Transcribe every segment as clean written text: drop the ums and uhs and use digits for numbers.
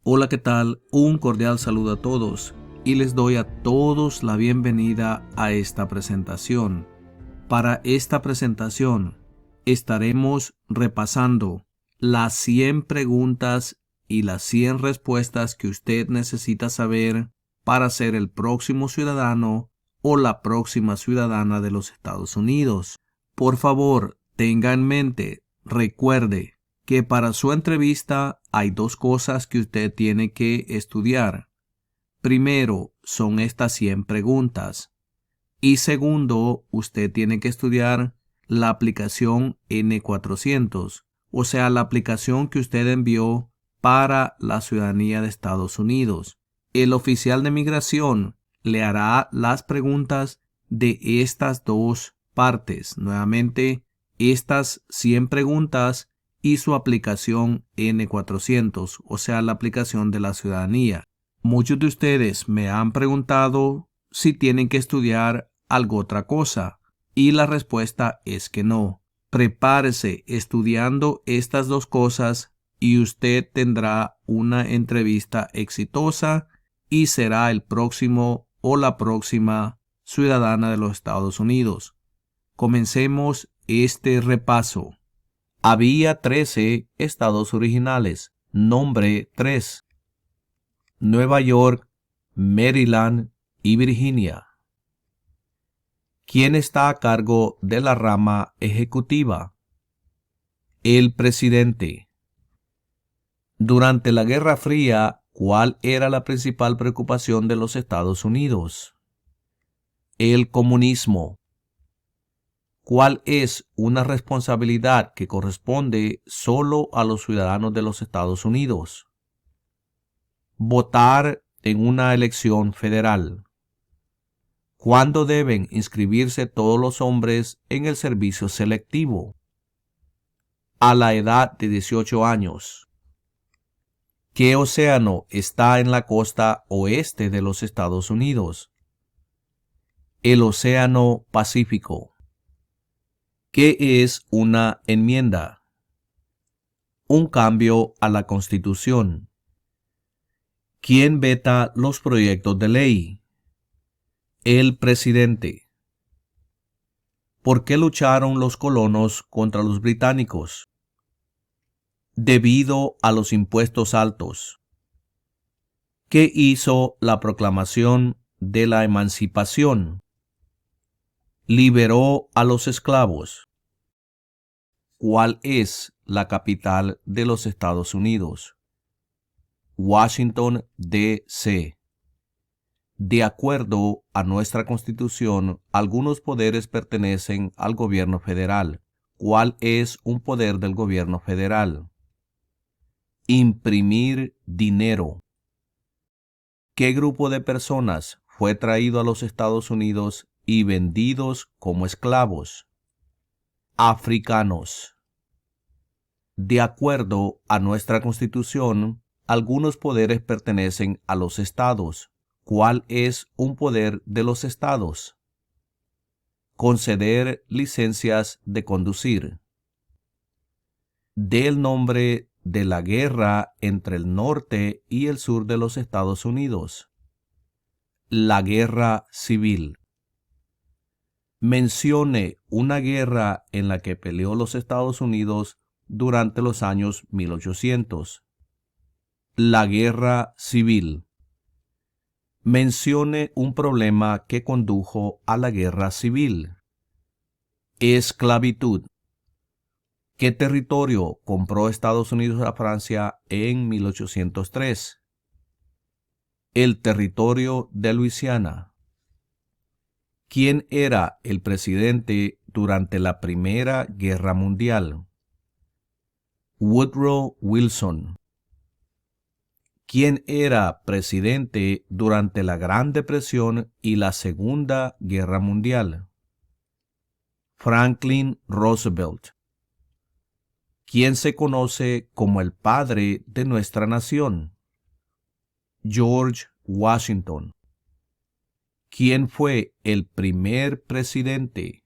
Hola, ¿qué tal? Un cordial saludo a todos y les doy a todos la bienvenida a esta presentación. Para esta presentación estaremos repasando las 100 preguntas y las 100 respuestas que usted necesita saber para ser el próximo ciudadano o la próxima ciudadana de los Estados Unidos. Por favor, tenga en mente, recuerde que para su entrevista hay dos cosas que usted tiene que estudiar. Primero, son estas 100 preguntas. Y segundo, usted tiene que estudiar la aplicación N400, o sea, la aplicación que usted envió para la ciudadanía de Estados Unidos. El oficial de migración le hará las preguntas de estas dos partes. Nuevamente, estas 100 preguntas y su aplicación N400, o sea, la aplicación de la ciudadanía. Muchos de ustedes me han preguntado si tienen que estudiar algo otra cosa, y la respuesta es que no. Prepárese estudiando estas dos cosas y usted tendrá una entrevista exitosa y será el próximo o la próxima ciudadana de los Estados Unidos. Comencemos este repaso. Había 13 estados originales. Nombre 3. Nueva York, Maryland y Virginia. ¿Quién está a cargo de la rama ejecutiva? El presidente. Durante la Guerra Fría, ¿cuál era la principal preocupación de los Estados Unidos? El comunismo. ¿Cuál es una responsabilidad que corresponde solo a los ciudadanos de los Estados Unidos? Votar en una elección federal. ¿Cuándo deben inscribirse todos los hombres en el servicio selectivo? A la edad de 18 años. ¿Qué océano está en la costa oeste de los Estados Unidos? El Océano Pacífico. ¿Qué es una enmienda? Un cambio a la Constitución. ¿Quién veta los proyectos de ley? El presidente. ¿Por qué lucharon los colonos contra los británicos? Debido a los impuestos altos. ¿Qué hizo la proclamación de la emancipación? Liberó a los esclavos. ¿Cuál es la capital de los Estados Unidos? Washington, D.C. De acuerdo a nuestra Constitución, algunos poderes pertenecen al gobierno federal. ¿Cuál es un poder del gobierno federal? Imprimir dinero. ¿Qué grupo de personas fue traído a los Estados Unidos y vendidos como esclavos? Africanos. De acuerdo a nuestra Constitución, algunos poderes pertenecen a los estados. ¿Cuál es un poder de los estados? Conceder licencias de conducir. Dé el nombre de la guerra entre el norte y el sur de los Estados Unidos. La Guerra Civil. Mencione una guerra en la que peleó los Estados Unidos durante los años 1800. La Guerra Civil. Mencione un problema que condujo a la Guerra Civil. Esclavitud. ¿Qué territorio compró Estados Unidos a Francia en 1803? El territorio de Luisiana. ¿Quién era el presidente durante la Primera Guerra Mundial? Woodrow Wilson. ¿Quién era presidente durante la Gran Depresión y la Segunda Guerra Mundial? Franklin Roosevelt. ¿Quién se conoce como el padre de nuestra nación? George Washington. ¿Quién fue el primer presidente?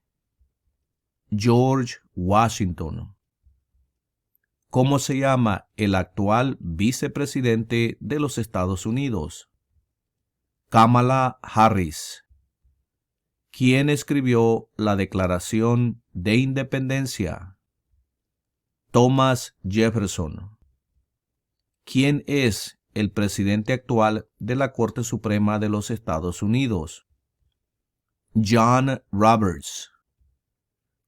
George Washington. ¿Cómo se llama el actual vicepresidente de los Estados Unidos? Kamala Harris. ¿Quién escribió la Declaración de Independencia? Thomas Jefferson. ¿Quién es el presidente actual de la Corte Suprema de los Estados Unidos? John Roberts.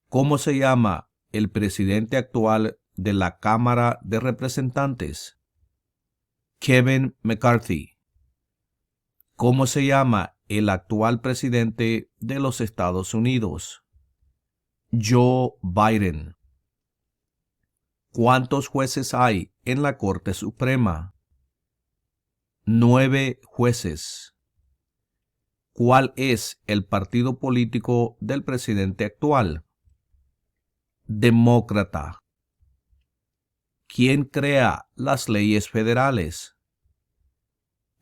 ¿Cómo se llama el presidente actual de la Cámara de Representantes? Kevin McCarthy. ¿Cómo se llama el actual presidente de los Estados Unidos? Joe Biden. ¿Cuántos jueces hay en la Corte Suprema? 9 jueces. ¿Cuál es el partido político del presidente actual? Demócrata. ¿Quién crea las leyes federales?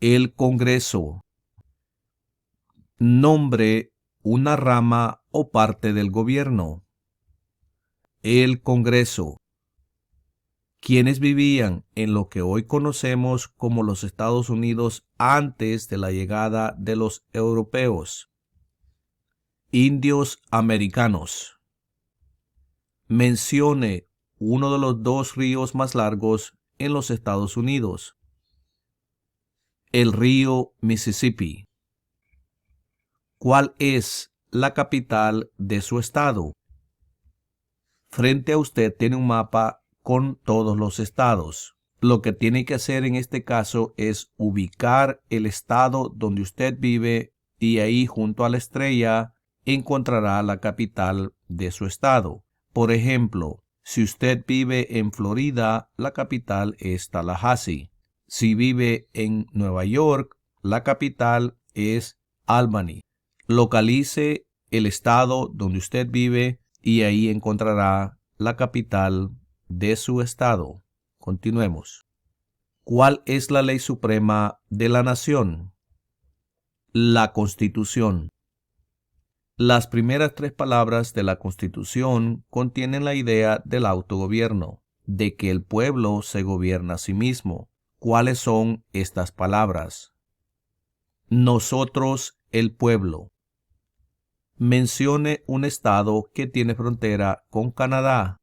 El Congreso. Nombre una rama o parte del gobierno. El Congreso. ¿Quiénes vivían en lo que hoy conocemos como los Estados Unidos antes de la llegada de los europeos? Indios americanos. Mencione uno de los 2 ríos más largos en los Estados Unidos. El río Mississippi. ¿Cuál es la capital de su estado? Frente a usted tiene un mapa con todos los estados. Lo que tiene que hacer en este caso es ubicar el estado donde usted vive y ahí junto a la estrella encontrará la capital de su estado. Por ejemplo, si usted vive en Florida, la capital es Tallahassee. Si vive en Nueva York, la capital es Albany. Localice el estado donde usted vive y ahí encontrará la capital de su estado. Continuemos. ¿Cuál es la ley suprema de la nación? La Constitución. Las primeras 3 palabras de la Constitución contienen la idea del autogobierno, de que el pueblo se gobierna a sí mismo. ¿Cuáles son estas palabras? Nosotros, el pueblo. Mencione un estado que tiene frontera con Canadá.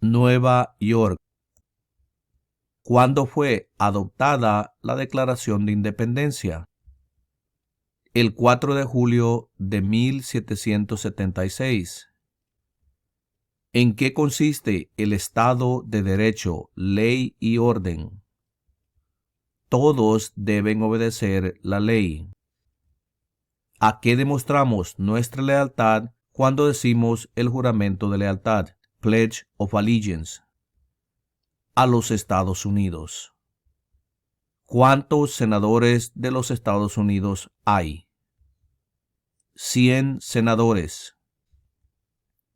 Nueva York. ¿Cuándo fue adoptada la Declaración de Independencia? El 4 de julio de 1776. ¿En qué consiste el Estado de Derecho, ley y orden? Todos deben obedecer la ley. ¿A qué demostramos nuestra lealtad cuando decimos el juramento de lealtad, Pledge of Allegiance? A los Estados Unidos. ¿Cuántos senadores de los Estados Unidos hay? 100 senadores.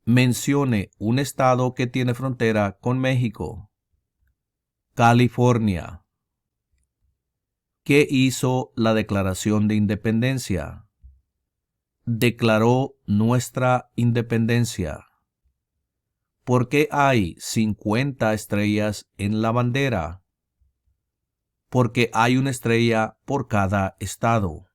Mencione un estado que tiene frontera con México. California. ¿Qué hizo la Declaración de Independencia? Declaró nuestra independencia. ¿Por qué hay 50 estrellas en la bandera? Porque hay una estrella por cada estado.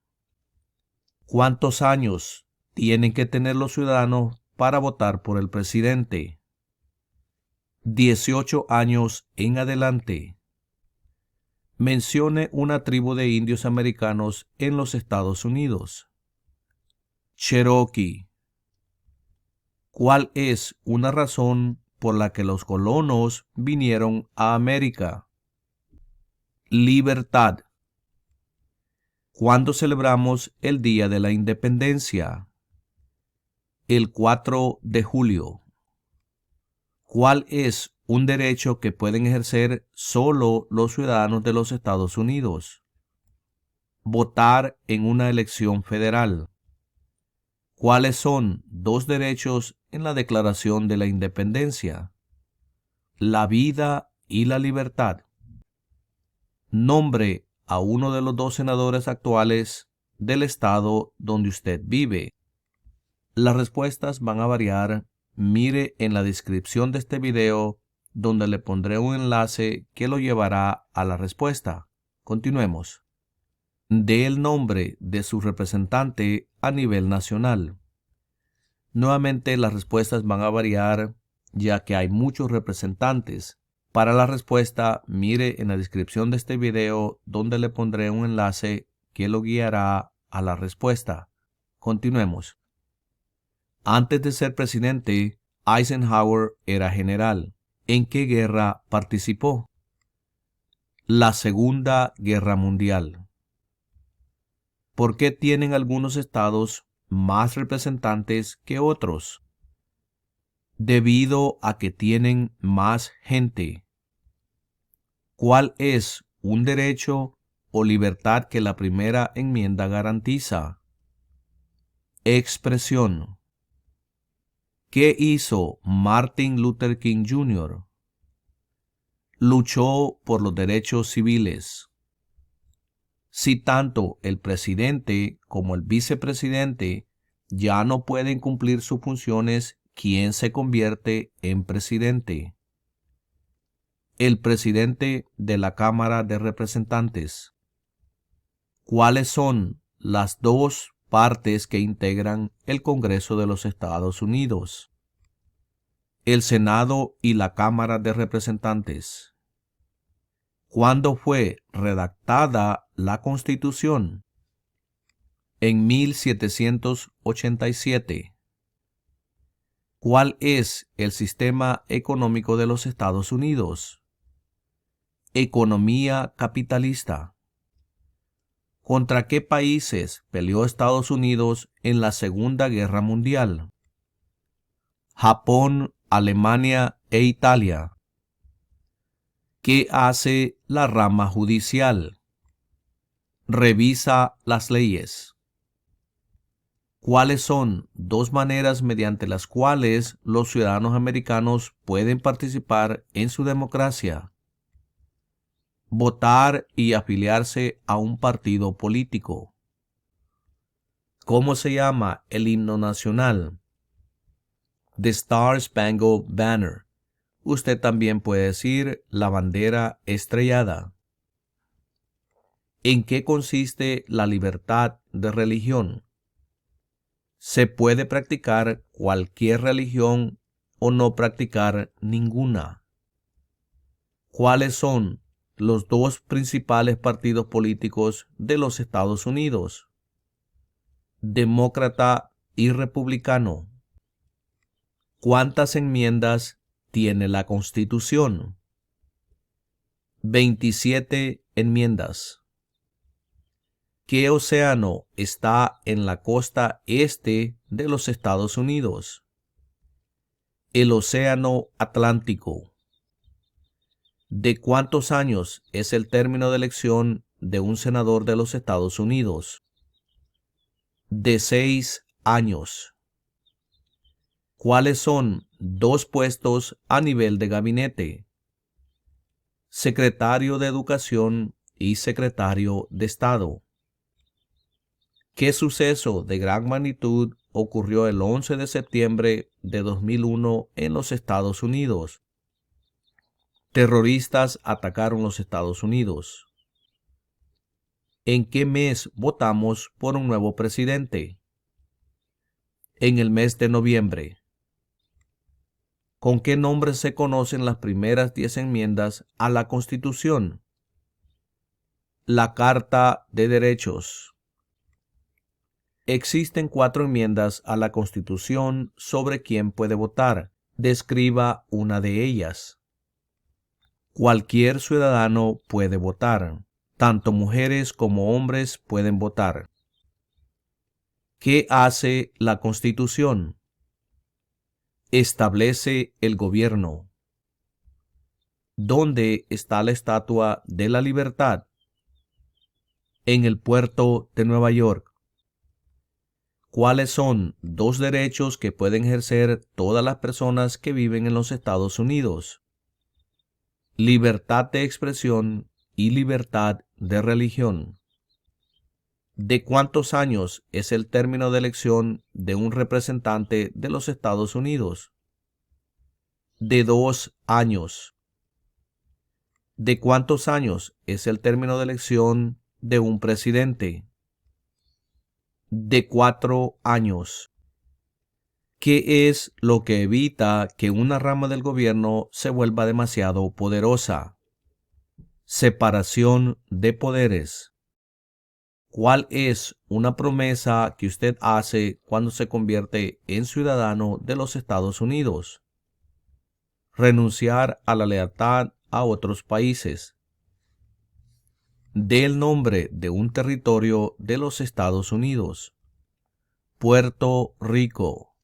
¿Cuántos años tienen que tener los ciudadanos para votar por el presidente? 18 años en adelante. Mencione una tribu de indios americanos en los Estados Unidos. Cherokee. ¿Cuál es una razón por la que los colonos vinieron a América? Libertad. ¿Cuándo celebramos el Día de la Independencia? El 4 de julio. ¿Cuál es un derecho que pueden ejercer solo los ciudadanos de los Estados Unidos? Votar en una elección federal. ¿Cuáles son 2 derechos en la Declaración de la Independencia? La vida y la libertad. Nombre a uno de los 2 senadores actuales del estado donde usted vive. Las respuestas van a variar. Mire en la descripción de este video donde le pondré un enlace que lo llevará a la respuesta. Continuemos. Dé el nombre de su representante a nivel nacional. Nuevamente las respuestas van a variar ya que hay muchos representantes. Para la respuesta, mire en la descripción de este video donde le pondré un enlace que lo guiará a la respuesta. Continuemos. Antes de ser presidente, Eisenhower era general. ¿En qué guerra participó? La Segunda Guerra Mundial. ¿Por qué tienen algunos estados más representantes que otros? Debido a que tienen más gente. ¿Cuál es un derecho o libertad que la primera enmienda garantiza? Expresión. ¿Qué hizo Martin Luther King Jr.? Luchó por los derechos civiles. Si tanto el presidente como el vicepresidente ya no pueden cumplir sus funciones, ¿quién se convierte en presidente? El presidente de la Cámara de Representantes. ¿Cuáles son las dos partes que integran el Congreso de los Estados Unidos? El Senado y la Cámara de Representantes. ¿Cuándo fue redactada la Constitución? En 1787. ¿Cuál es el sistema económico de los Estados Unidos? Economía capitalista. ¿Contra qué países peleó Estados Unidos en la Segunda Guerra Mundial? Japón, Alemania e Italia. ¿Qué hace la rama judicial? Revisa las leyes. ¿Cuáles son dos maneras mediante las cuales los ciudadanos americanos pueden participar en su democracia? Votar y afiliarse a un partido político. ¿Cómo se llama el himno nacional? The Star Spangled Banner. Usted también puede decir la bandera estrellada. ¿En qué consiste la libertad de religión? Se puede practicar cualquier religión o no practicar ninguna. ¿Cuáles son los dos principales partidos políticos de los Estados Unidos? Demócrata y republicano. ¿Cuántas enmiendas tiene la Constitución? 27 enmiendas. ¿Qué océano está en la costa este de los Estados Unidos? El Océano Atlántico. ¿De cuántos años es el término de elección de un senador de los Estados Unidos? De 6 años. ¿Cuáles son dos puestos a nivel de gabinete? Secretario de Educación y Secretario de Estado. ¿Qué suceso de gran magnitud ocurrió el 11 de septiembre de 2001 en los Estados Unidos? Terroristas atacaron los Estados Unidos. ¿En qué mes votamos por un nuevo presidente? En el mes de noviembre. ¿Con qué nombre se conocen las primeras 10 enmiendas a la Constitución? La Carta de Derechos. Existen 4 enmiendas a la Constitución sobre quién puede votar. Describa una de ellas. Cualquier ciudadano puede votar. Tanto mujeres como hombres pueden votar. ¿Qué hace la Constitución? Establece el gobierno. ¿Dónde está la Estatua de la Libertad? En el puerto de Nueva York. ¿Cuáles son 2 derechos que pueden ejercer todas las personas que viven en los Estados Unidos? Libertad de expresión y libertad de religión. ¿De cuántos años es el término de elección de un representante de los Estados Unidos? de 2 años. ¿De cuántos años es el término de elección de un presidente? De 4 años. ¿Qué es lo que evita que una rama del gobierno se vuelva demasiado poderosa? Separación de poderes. ¿Cuál es una promesa que usted hace cuando se convierte en ciudadano de los Estados Unidos? Renunciar a la lealtad a otros países. Dé el nombre de un territorio de los Estados Unidos. Puerto Rico.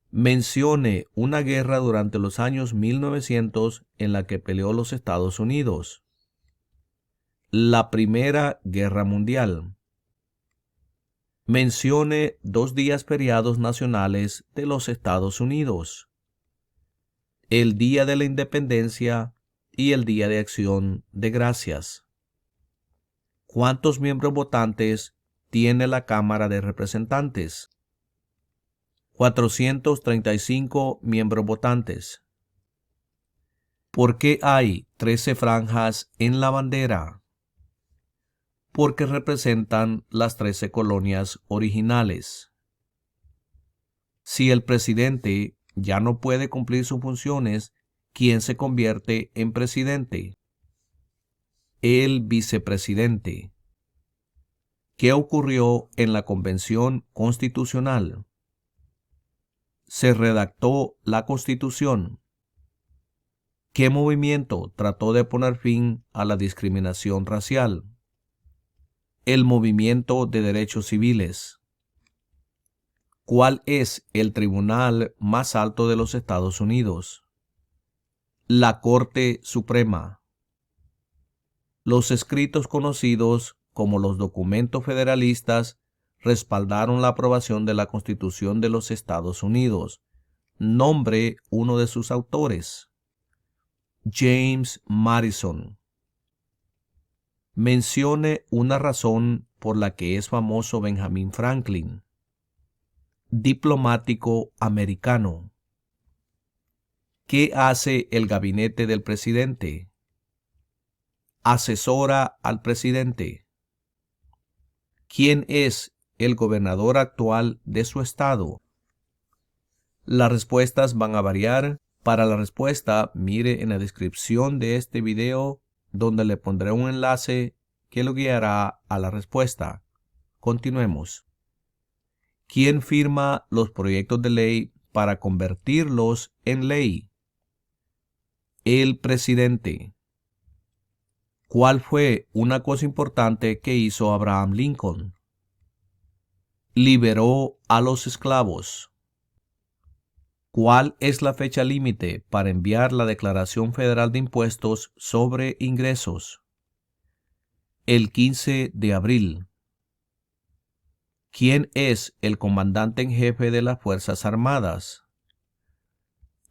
Mencione una guerra durante los años 1900 en la que peleó los Estados Unidos. La Primera Guerra Mundial. Mencione 2 días feriados nacionales de los Estados Unidos. El Día de la Independencia y el Día de Acción de Gracias. ¿Cuántos miembros votantes tiene la Cámara de Representantes? 435 miembros votantes. ¿Por qué hay 13 franjas en la bandera? Porque representan las 13 colonias originales. Si el presidente ya no puede cumplir sus funciones, ¿quién se convierte en presidente? El vicepresidente. ¿Qué ocurrió en la Convención Constitucional? Se redactó la Constitución. ¿Qué movimiento trató de poner fin a la discriminación racial? El Movimiento de Derechos Civiles. ¿Cuál es el tribunal más alto de los Estados Unidos? La Corte Suprema. Los escritos conocidos como los documentos federalistas respaldaron la aprobación de la Constitución de los Estados Unidos. Nombre uno de sus autores. James Madison. Mencione una razón por la que es famoso Benjamin Franklin. Diplomático americano. ¿Qué hace el gabinete del presidente? Asesora al presidente. ¿Quién es el gobernador actual de su estado? Las respuestas van a variar. Para la respuesta, mire en la descripción de este video donde le pondré un enlace que lo guiará a la respuesta. Continuemos. ¿Quién firma los proyectos de ley para convertirlos en ley? El presidente. ¿Cuál fue una cosa importante que hizo Abraham Lincoln? Liberó a los esclavos. ¿Cuál es la fecha límite para enviar la Declaración Federal de Impuestos sobre Ingresos? El 15 de abril. ¿Quién es el comandante en jefe de las Fuerzas Armadas?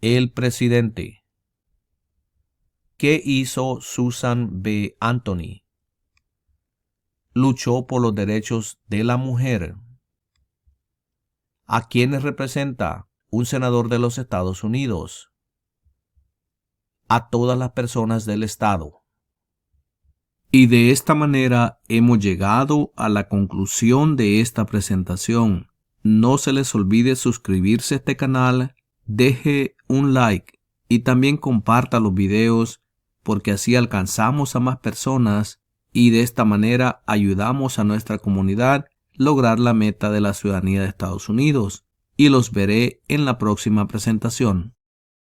El presidente. ¿Qué hizo Susan B. Anthony? Luchó por los derechos de la mujer. ¿A quiénes representa un senador de los Estados Unidos? A todas las personas del estado. Y de esta manera hemos llegado a la conclusión de esta presentación. No se les olvide suscribirse a este canal, deje un like y también comparta los videos porque así alcanzamos a más personas y de esta manera ayudamos a nuestra comunidad a lograr la meta de la ciudadanía de Estados Unidos. Y los veré en la próxima presentación.